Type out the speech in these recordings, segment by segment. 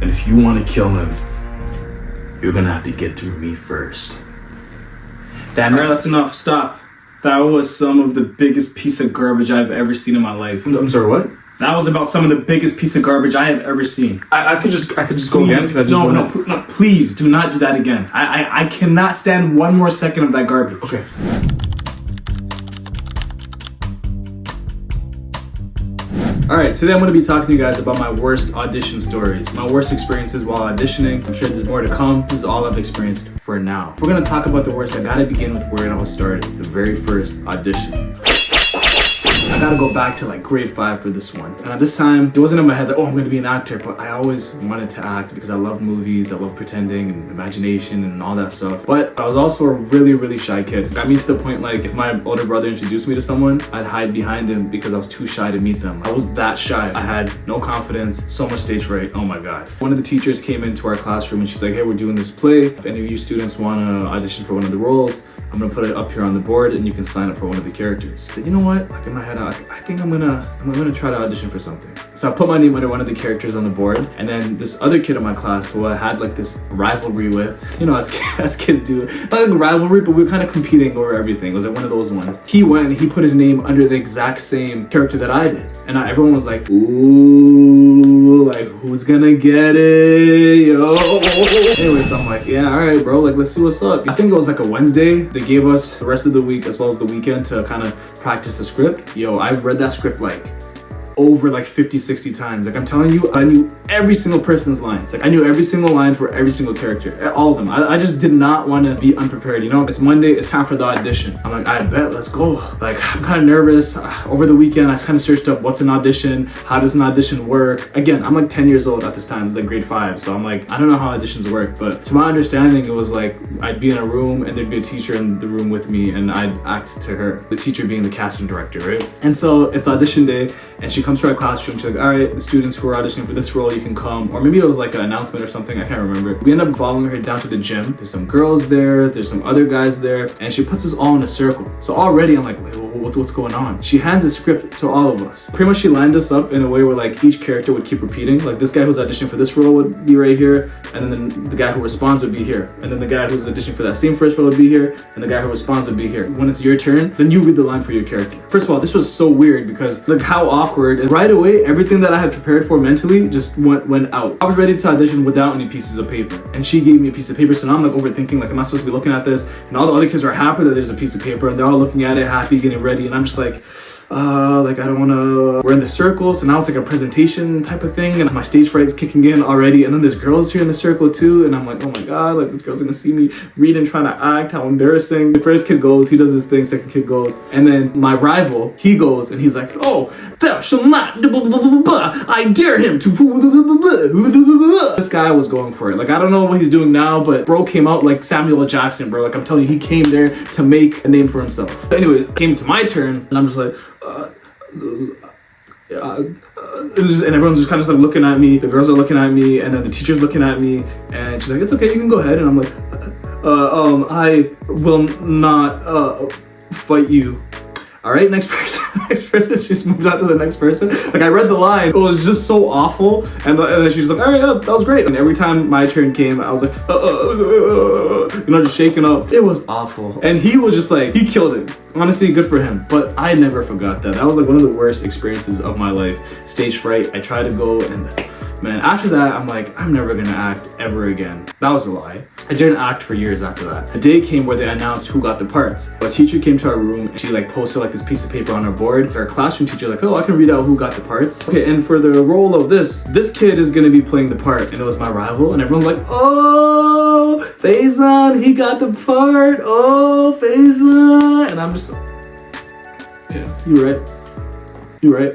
And if you want to kill him, you're gonna have to get through me first. Damn, that's enough. Stop. That was some of the biggest piece of garbage I've ever seen in my life. I'm sorry, what? That was about some of the biggest piece of garbage I have ever seen. I could just go again. No, please do not do that again. I cannot stand one more second of that garbage. Okay. Alright, today I'm going to be talking to you guys about my worst audition stories. My worst experiences while auditioning. I'm sure there's more to come. This is all I've experienced for now. If we're going to talk about the worst, I gotta begin with where it all started. The very first audition. I gotta go back to like grade 5 for this one. And at this time, it wasn't in my head that, oh, I'm gonna be an actor, but I always wanted to act because I love movies, I love pretending and imagination and all that stuff. But I was also a really, really shy kid. Got me to the point like if my older brother introduced me to someone, I'd hide behind him because I was too shy to meet them. I was that shy. I had no confidence, so much stage fright, oh my God. One of the teachers came into our classroom and she's like, hey, we're doing this play. If any of you students wanna audition for one of the roles, I'm gonna put it up here on the board and you can sign up for one of the characters. I said, you know what? Like in my head, I think I'm gonna try to audition for something. So I put my name under one of the characters on the board, and then this other kid in my class who I had like this rivalry with, you know, as kids do, not like a rivalry, but we were kind of competing over everything. It was like one of those ones. He went and he put his name under the exact same character that I did, and everyone was like, ooh, like who's gonna get it, yo? Anyway, so I'm like, yeah, all right, bro, like let's see what's up. I think it was like a Wednesday. They gave us the rest of the week as well as the weekend to kind of practice the script. Yo, I've read that script like over like 50-60 times. Like I'm telling you, I knew every single person's lines. Like I knew every single line for every single character, all of them. I just did not want to be unprepared. You know, it's Monday, it's time for the audition. I'm like, I bet, let's go. Like I'm kind of nervous. Over the weekend, I kind of searched up what's an audition, how does an audition work. Again, I'm like 10 years old at this time. It's like grade 5, so I'm like, I don't know how auditions work, but to my understanding, it was like I'd be in a room and there'd be a teacher in the room with me and I'd act to her, the teacher being the casting director, right? And so it's audition day and she comes to our classroom. She's like, all right, the students who are auditioning for this role, you can come. Or maybe it was like an announcement or something, I can't remember. We end up following her down to the gym. There's some girls there, there's some other guys there, and she puts us all in a circle. So already I'm like, wait, what's going on? She hands a script to all of us. Pretty much she lined us up in a way where like each character would keep repeating. Like this guy who's auditioning for this role would be right here, and then the guy who responds would be here. And then the guy who's auditioning for that same first role would be here, and the guy who responds would be here. When it's your turn, then you read the line for your character. First of all, this was so weird because look how awkward. And right away, everything that I had prepared for mentally just went out. I was ready to audition without any pieces of paper. And she gave me a piece of paper, so now I'm like overthinking, like am I supposed to be looking at this? And all the other kids are happy that there's a piece of paper and they're all looking at it, happy, getting ready. And I'm just like, like I don't wanna, we're in the circle, so now it's like a presentation type of thing and my stage fright's kicking in already, and then there's girls here in the circle too, and I'm like, oh my God, like this girl's gonna see me read and trying to act, how embarrassing. The first kid goes, he does his thing, second kid goes, and then my rival, he goes and he's like, oh, thou shall not, I dare him to, this guy was going for it. Like I don't know what he's doing now, but bro came out like Samuel L. Jackson, bro. Like I'm telling you, he came there to make a name for himself. But anyway, it came to my turn and I'm just like, and everyone's just kind of like looking at me. The girls are looking at me, and then the teacher's looking at me, and she's like, "It's okay, you can go ahead." And I'm like, "I will not fight you." All right, next person. Next person. She just moves on to the next person. Like I read the line, it was just so awful, and then she's like, "All right, yeah, that was great." And every time my turn came, I was like, you know, just shaking up. It was awful, and he was just like, he killed it. Honestly, good for him. But I never forgot that. That was like one of the worst experiences of my life. Stage fright. I tried to go and. Man, after that, I'm like, I'm never gonna act ever again. That was a lie. I didn't act for years after that. A day came where they announced who got the parts. A teacher came to our room and she like posted like this piece of paper on our board. Our classroom teacher like, oh, I can read out who got the parts. Okay, and for the role of this kid is gonna be playing the part, and it was my rival, and everyone's like, oh, Faison, he got the part. Oh, Faison. And I'm just like, yeah, you're right.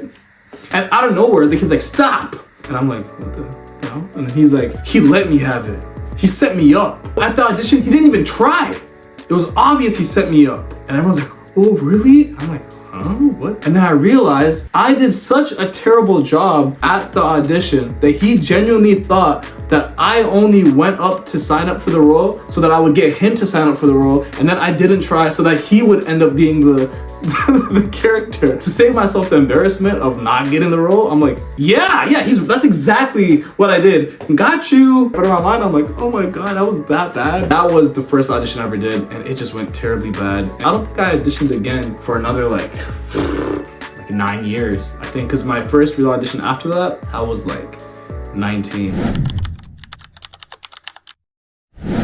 And out of nowhere, the kid's like, stop. And I'm like, what the hell? And then he's like, he let me have it. He set me up. At the audition, he didn't even try. It was obvious he set me up. And everyone's like, oh, really? I'm like, huh? What? And then I realized I did such a terrible job at the audition that he genuinely thought that I only went up to sign up for the role so that I would get him to sign up for the role, and then I didn't try so that he would end up being the the character. To save myself the embarrassment of not getting the role, I'm like, yeah, that's exactly what I did. Got you. But in my mind, I'm like, oh my god, that was that bad. That was the first audition I ever did, and it just went terribly bad. I don't think I auditioned again for another like 9 years, I think, because my first real audition after that, I was like 19.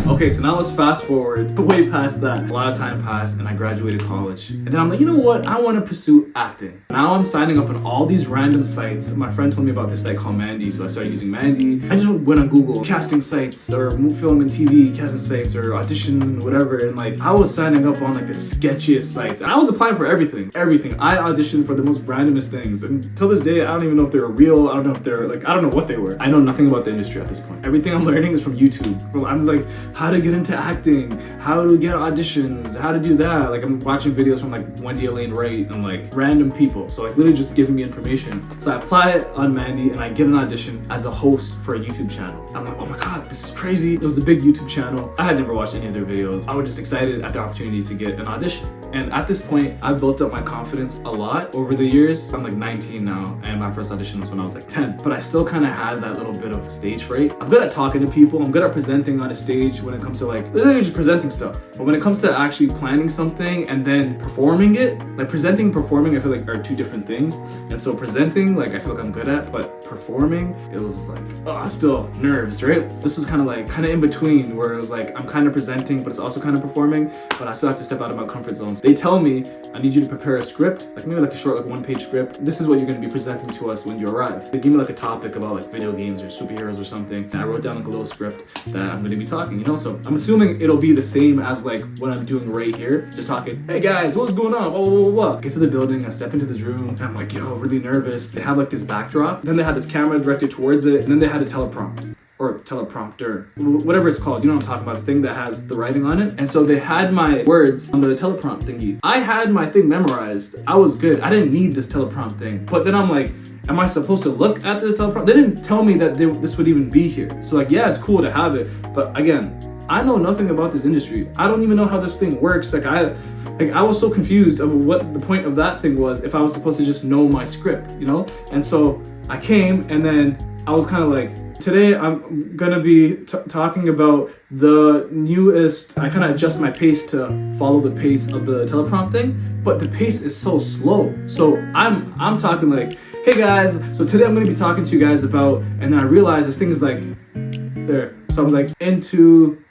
Okay, so now let's fast forward way past that. A lot of time passed and I graduated college. And then I'm like, you know what? I want to pursue acting. Now I'm signing up on all these random sites. My friend told me about this site called Mandy, so I started using Mandy. I just went on Google, casting sites or film and TV casting sites or auditions and whatever. And like, I was signing up on like the sketchiest sites. And I was applying for everything. I auditioned for the most randomest things. And till this day, I don't even know if they were real. I don't know if they're like, I don't know what they were. I know nothing about the industry at this point. Everything I'm learning is from YouTube. I'm like, how to get into acting, how to get auditions, how to do that. Like I'm watching videos from like Wendy Elaine Wright and like random people. So like literally just giving me information. So I apply it on Mandy and I get an audition as a host for a YouTube channel. I'm like, oh my god, this is crazy. It was a big YouTube channel. I had never watched any of their videos. I was just excited at the opportunity to get an audition. And at this point, I've built up my confidence a lot over the years. I'm like 19 now, and my first audition was when I was like 10. But I still kind of had that little bit of stage fright. I'm good at talking to people. I'm good at presenting on a stage when it comes to like, literally just presenting stuff. But when it comes to actually planning something and then performing it, like presenting and performing, I feel like are two different things. And so presenting, like I feel like I'm good at, but performing, it was like, oh, still nerves, right? This was kind of in between where it was like, I'm kind of presenting, but it's also kind of performing, but I still have to step out of my comfort zone. They tell me, I need you to prepare a script, like maybe like a short, like 1-page script. This is what you're going to be presenting to us when you arrive. They give me like a topic about like video games or superheroes or something. And I wrote down like a little script that I'm going to be talking, you know? So I'm assuming it'll be the same as like what I'm doing right here. Just talking, hey guys, what's going on? Blah, blah, blah, blah. Get to the building, I step into this room, and I'm like, yo, really nervous. They have like this backdrop. Then they had this camera directed towards it, and then they had a teleprompt. Or teleprompter, whatever it's called, you know what I'm talking about, the thing that has the writing on it. And so they had my words on the teleprompt thingy. I had my thing memorized. I was good. I didn't need this teleprompt thing. But then I'm like, am I supposed to look at this teleprompt? They didn't tell me that this would even be here. So like, yeah, it's cool to have it. But again, I know nothing about this industry. I don't even know how this thing works. Like I was so confused of what the point of that thing was if I was supposed to just know my script, you know? And so I came and then I was kind of like, today I'm gonna be talking about the newest. I kind of adjust my pace to follow the pace of the teleprompt thing, but the pace is so slow. So I'm talking like, hey guys, so today I'm gonna be talking to you guys about, and then I realized this thing is like there. So I'm like into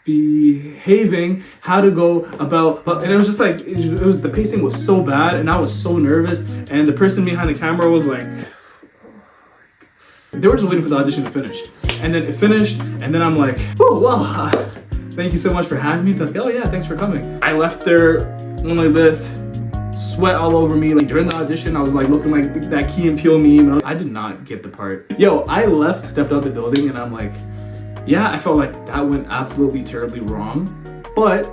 behaving, how to go about, and it was just like the pacing was so bad, and I was so nervous, and the person behind the camera was like. They were just waiting for the audition to finish. And then it finished, and then I'm like, oh, well, thank you so much for having me. They're like, oh yeah, thanks for coming. I left there going like this, sweat all over me. Like during the audition, I was like looking like that Key and Peele meme. I did not get the part. Yo, I left, stepped out the building, and I'm like, yeah, I felt like that went absolutely terribly wrong. But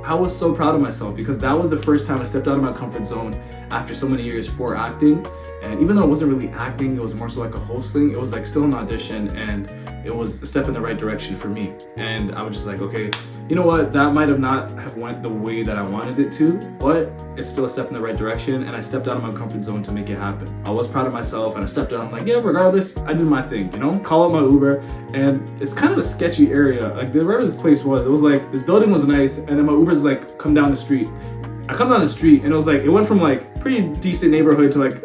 I was so proud of myself because that was the first time I stepped out of my comfort zone after so many years for acting. And even though it wasn't really acting, it was more so like a hosting. It was like still an audition, and it was a step in the right direction for me. And I was just like, okay, you know what? That might have not have went the way that I wanted it to, but it's still a step in the right direction. And I stepped out of my comfort zone to make it happen. I was proud of myself, and I stepped out. I'm like, yeah, regardless, I did my thing, you know? Call up my Uber, and it's kind of a sketchy area. Like wherever this place was, it was like this building was nice, and then my Uber's like come down the street. I come down the street, and it was like it went from like pretty decent neighborhood to like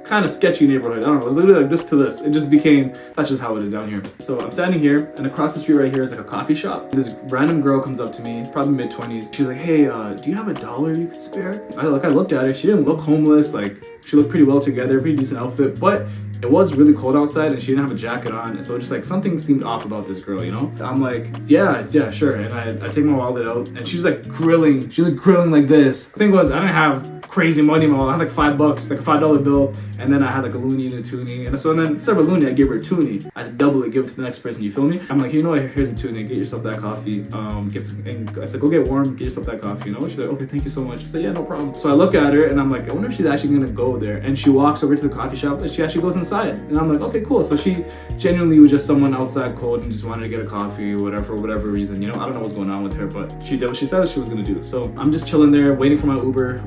kind of sketchy neighborhood. I don't know. It was literally like this to this. It just became, that's just how it is down here. So I'm standing here, and across the street right here is like a coffee shop. This random girl comes up to me, probably mid-20s. She's like, hey, do you have $1 you could spare? I looked at her. She didn't look homeless. Like she looked pretty well together, pretty decent outfit, but it was really cold outside and she didn't have a jacket on, and so just like something seemed off about this girl, you know? I'm like, yeah, sure. And I take my wallet out, and she's like grilling like this. The thing was, I didn't have crazy money in my wallet. I had like $5, like a $5 bill, and then I had like a loonie and a toonie. And so then instead of a loonie, I gave her a toonie. I double it, give it to the next person. You feel me? I'm like, you know what? Here's a toonie. Get yourself that coffee. I said, go get warm. Get yourself that coffee. You know? She's like, okay, thank you so much. I said, yeah, no problem. So I look at her and I'm like, I wonder if she's actually gonna go there. And she walks over to the coffee shop and she actually goes inside. And I'm like, okay, cool. So she genuinely was just someone outside cold and just wanted to get a coffee or whatever, for whatever reason. You know, I don't know what's going on with her, but she did what she said she was gonna do. So I'm just chilling there, waiting for my Uber,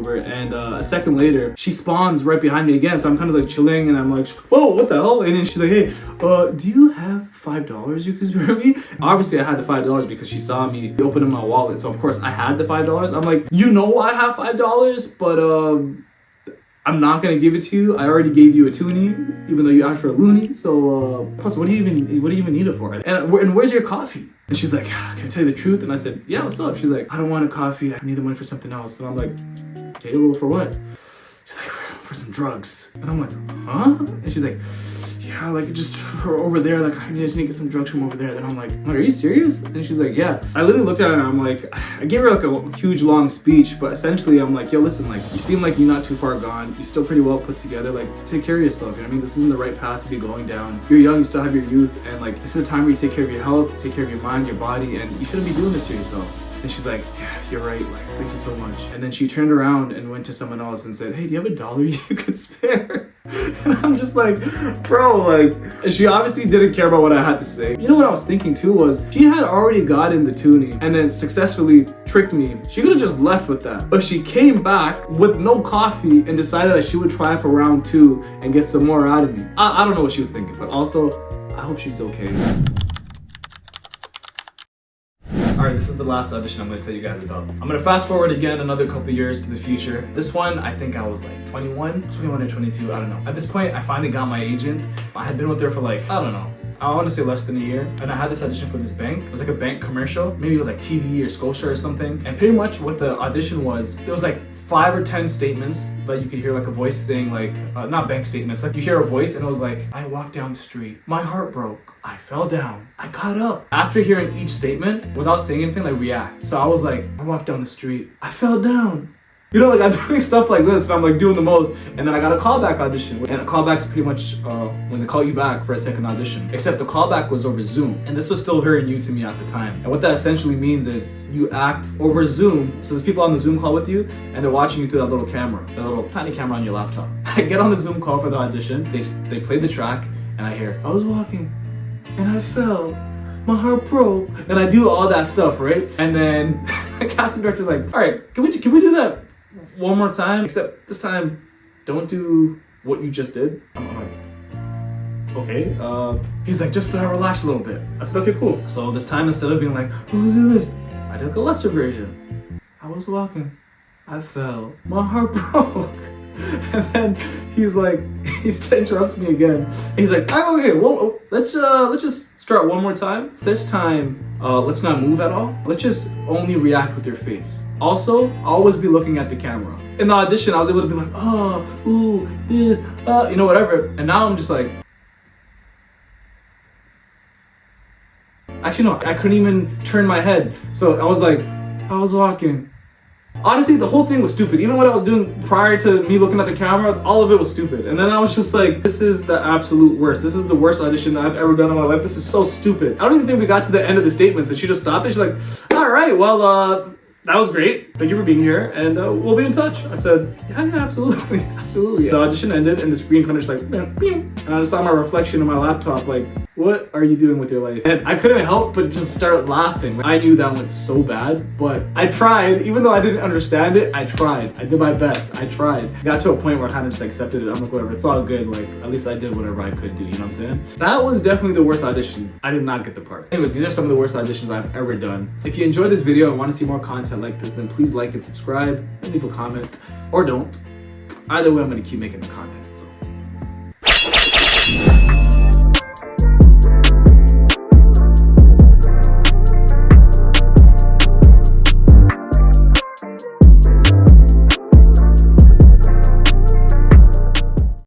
and a second later, she spawns right behind me again. So I'm kind of like chilling and I'm like, whoa, what the hell? And then she's like, hey, do you have $5 you could spare me? Obviously I had the $5 because she saw me opening my wallet. So of course I had the $5. I'm like, you know I have $5, but I'm not gonna give it to you. I already gave you a toonie, even though you asked for a loonie. So plus, what do you even need it for? And where's your coffee? And she's like, can I tell you the truth? And I said, yeah, what's up? She's like, I don't want a coffee. I need the money for something else. And I'm like, okay, well, for what? She's like, for some drugs. And I'm like, huh? And she's like, yeah, like just over there, like I just need to get some drugs from over there. Then I'm like, are you serious? And she's like, yeah. I literally looked at her and I'm like, I gave her like a huge long speech, but essentially I'm like, yo, listen, like you seem like you're not too far gone. You're still pretty well put together. Like take care of yourself. You know what I mean? This isn't the right path to be going down. You're young, you still have your youth, and like this is a time where you take care of your health, take care of your mind, your body, and you shouldn't be doing this to yourself. And she's like, yeah, you're right, like, thank you so much. And then she turned around and went to someone else and said, hey, do you have $1 you could spare? And I'm just like, bro, like, she obviously didn't care about what I had to say. You know what I was thinking too was, she had already gotten the toonie and then successfully tricked me. She could have just left with that. But she came back with no coffee and decided that she would try for round 2 and get some more out of me. I don't know what she was thinking, but also, I hope she's okay. Alright, this is the last audition I'm going to tell you guys about. I'm going to fast forward again another couple years to the future. This one, I think I was like 21 or 22, I don't know. At this point, I finally got my agent. I had been with her for like, I don't know, I want to say less than a year. And I had this audition for this bank. It was like a bank commercial. Maybe it was like TD or Scotia or something. And pretty much what the audition was, there was like 5 or 10 statements that you could hear like a voice saying like, not bank statements, like you hear a voice and it was like, I walked down the street, my heart broke, I fell down, I got up. After hearing each statement, without saying anything, I react. So I was like, I walked down the street, I fell down. You know, like I'm doing stuff like this and I'm like doing the most, and then I got a callback audition. And a callback's pretty much when they call you back for a second audition. Except the callback was over Zoom. And this was still very new to me at the time. And what that essentially means is you act over Zoom. So there's people on the Zoom call with you and they're watching you through that little camera, that little tiny camera on your laptop. I get on the Zoom call for the audition. They play the track and I hear, I was walking and I fell. My heart broke. And I do all that stuff, right? And then the casting director's like, all right, can we do that one more time, except this time don't do what you just did. I'm like, okay. He's like, just relax a little bit. I said, okay, cool. So this time, instead of being like, oh, let's do this, I took a lesser version. I was walking, I fell, my heart broke. And then he interrupts me again. He's like, oh, okay, well, let's just start one more time. This time, let's not move at all. Let's just only react with your face. Also, always be looking at the camera. In the audition, I was able to be like, oh, ooh, this, you know, whatever. And now I'm just like, actually, no, I couldn't even turn my head. So I was like, I was walking. Honestly, the whole thing was stupid. Even what I was doing prior to me looking at the camera, all of it was stupid. And then I was just like, this is the absolute worst. This is the worst audition I've ever done in my life. This is so stupid. I don't even think we got to the end of the statements and she just stopped it. She's like, all right, well, that was great. Thank you for being here and we'll be in touch. I said, yeah, absolutely, absolutely. The audition ended and the screen kind of just like, and I just saw my reflection on my laptop like, what are you doing with your life? And I couldn't help but just start laughing. I knew that went so bad, but I tried. Even though I didn't understand it, I tried. I did my best. I tried. Got to a point where I kind of just accepted it. I'm like, whatever, it's all good. Like, at least I did whatever I could do, you know what I'm saying? That was definitely the worst audition. I did not get the part. Anyways, these are some of the worst auditions I've ever done. If you enjoyed this video and want to see more content like this, then please like and subscribe and leave a comment. Or don't. Either way, I'm going to keep making the content, so.